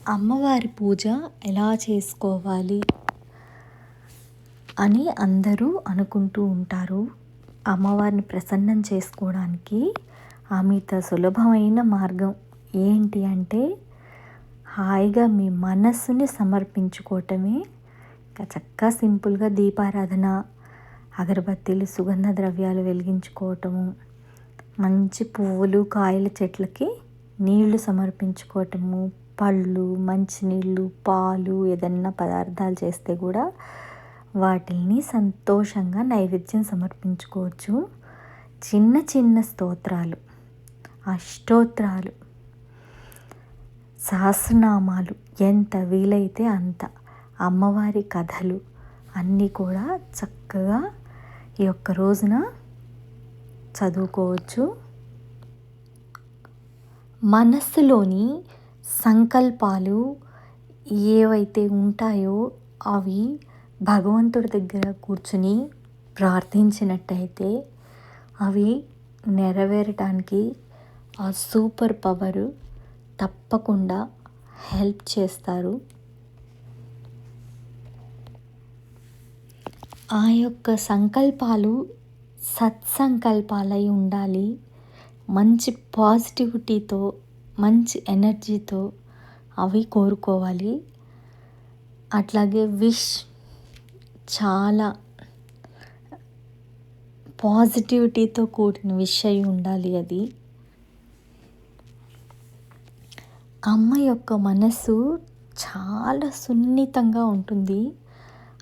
అమ్మవారి పూజ ఎలా చేసుకోవాలి అని అందరూ అనుకుంటూ ఉంటారు. అమ్మవారిని ప్రసన్నం చేసుకోవడానికి అమిత సులభమైన మార్గం ఏంటి అంటే హాయిగా మీ మనస్సుని సమర్పించుకోవటమే. చక్కగా సింపుల్గా దీపారాధన, అగరబత్తీలు, సుగంధ ద్రవ్యాలు వెలిగించుకోవటము, మంచి పువ్వులు కాయల చెట్లకి నీళ్లు సమర్పించుకోవటము, పళ్ళు, మంచినీళ్ళు, పాలు, ఏదన్నా పదార్థాలు చేస్తే కూడా వాటిని సంతోషంగా నైవేద్యం సమర్పించుకోవచ్చు. చిన్న చిన్న స్తోత్రాలు, అష్టోత్రాలు, సహస్రనామాలు ఎంత వీలైతే అంత, అమ్మవారి కథలు అన్నీ కూడా చక్కగా ఈ యొక్క రోజున చదువుకోవచ్చు. మనస్సులోని సంకల్పాలు ఏవైతే ఉంటాయో అవి భగవంతుడి దగ్గర కూర్చుని ప్రార్థించినట్టయితే అవి నెరవేరటానికి ఆ సూపర్ పవర్ తప్పకుండా హెల్ప్ చేస్తారు. ఆ యొక్క సంకల్పాలు సత్సంకల్పాలై ఉండాలి. మంచి పాజిటివిటీతో, మంచి ఎనర్జీతో అవి కోరుకోవాలి. అట్లాగే విష్ చాలా పాజిటివిటీతో కూడిన విష్ అయి ఉండాలి. అది అమ్మ యొక్క మనసు చాలా సున్నితంగా ఉంటుంది.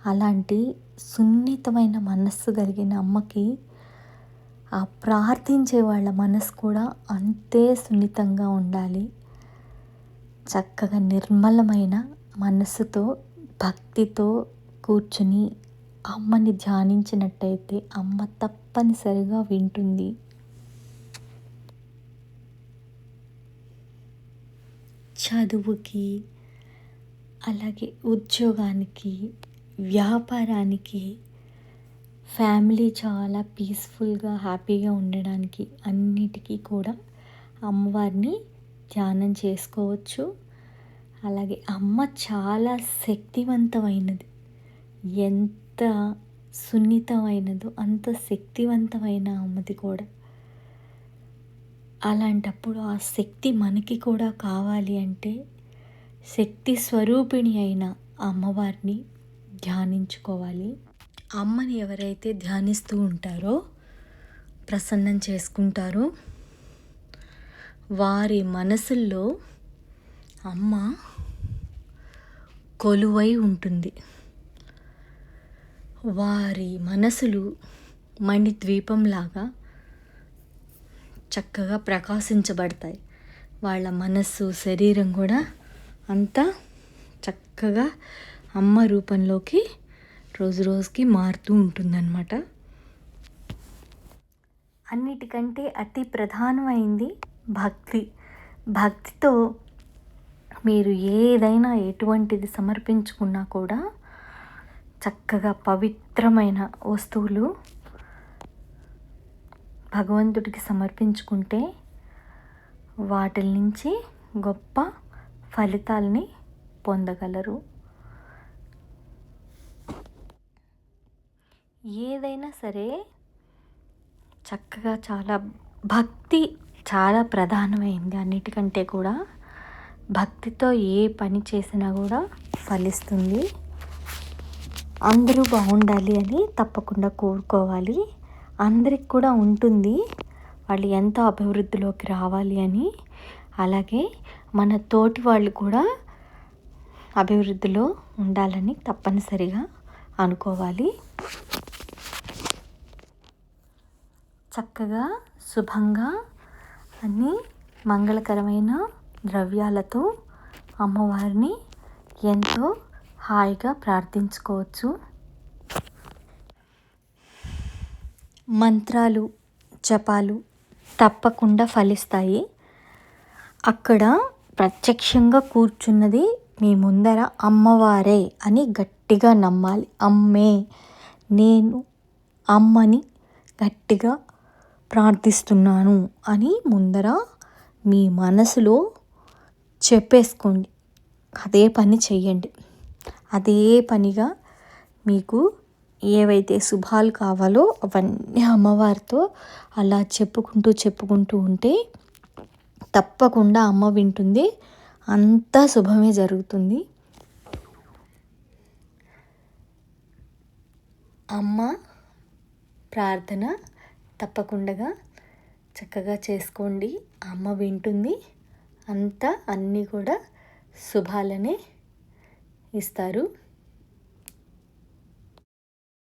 అలాంటి సున్నితమైన మనస్సు కలిగిన అమ్మకి ఆ ప్రార్థించే వాళ్ళ మనసు కూడా అంతే సున్నితంగా ఉండాలి. చక్కగా నిర్మలమైన మనస్సుతో, భక్తితో కూర్చుని అమ్మని ధ్యానించినట్టయితే అమ్మ తప్పనిసరిగా వింటుంది. చదువుకి, అలాగే ఉద్యోగానికి, వ్యాపారానికి, ఫ్యామిలీ చాలా పీస్ఫుల్గా హ్యాపీగా ఉండడానికి అన్నిటికీ కూడా అమ్మవారిని ధ్యానం చేసుకోవచ్చు. అలాగే అమ్మ చాలా శక్తివంతమైనది. ఎంత సున్నితమైనదో అంత శక్తివంతమైన అమ్మది కూడా. అలాంటప్పుడు ఆ శక్తి మనకి కూడా కావాలి అంటే శక్తి స్వరూపిణి అయిన అమ్మవారిని ధ్యానించుకోవాలి. అమ్మని ఎవరైతే ధ్యానిస్తూ ఉంటారో, ప్రసన్నం చేసుకుంటారో వారి మనసుల్లో అమ్మ కొలువై ఉంటుంది. వారి మనసులు మణిద్వీపంలాగా చక్కగా ప్రకాశించబడతాయి. వాళ్ళ మనస్సు, శరీరం కూడా అంతా చక్కగా అమ్మ రూపంలోకి రోజు రోజుకి మారుతూ ఉంటుందన్నమాట. అన్నిటికంటే అతి ప్రధానమైంది భక్తి. భక్తితో మీరు ఏదైనా ఎటువంటిది సమర్పించుకున్నా కూడా చక్కగా పవిత్రమైన వస్తువులు భగవంతుడికి సమర్పించుకుంటే వాటి నుంచి గొప్ప ఫలితాలని పొందగలరు. ఏదైనా సరే చక్కగా భక్తి చాలా ప్రధానమైంది. అన్నిటికంటే కూడా భక్తితో ఏ పని చేసినా కూడా ఫలిస్తుంది. అందరూ బాగుండాలి అని తప్పకుండా కోరుకోవాలి. అందరికి కూడా ఉంటుంది వాళ్ళు ఎంత అభివృద్ధిలోకి రావాలి అని. అలాగే మన తోటి వాళ్ళు కూడా అభివృద్ధిలో ఉండాలని తప్పనిసరిగా అనుకోవాలి. చక్కగా శుభంగా అన్ని మంగళకరమైన ద్రవ్యాలతో అమ్మవారిని ఎంతో హాయిగా ప్రార్థించుకోవచ్చు. మంత్రాలు, జపాలు తప్పకుండా ఫలిస్తాయి. అక్కడ ప్రత్యక్షంగా కూర్చున్నది మీ ముందర అమ్మవారే అని గట్టిగా నమ్మాలి. అమ్మే, నేను అమ్మని గట్టిగా ప్రార్థిస్తున్నాను అని ముందర మీ మనసులో చెప్పేసుకోండి. అదే పని చెయ్యండి. అదే పనిగా మీకు ఏవైతే శుభాలు కావాలో అవన్నీ అమ్మవారితో అలా చెప్పుకుంటూ ఉంటే తప్పకుండా అమ్మ వింటుంది. అంతా శుభమే జరుగుతుంది. అమ్మ ప్రార్థన తప్పకుండా చక్కగా చేసుకోండి. అమ్మ వింటుంది. అంతా అన్నీ కూడా శుభాలనే ఇస్తారు.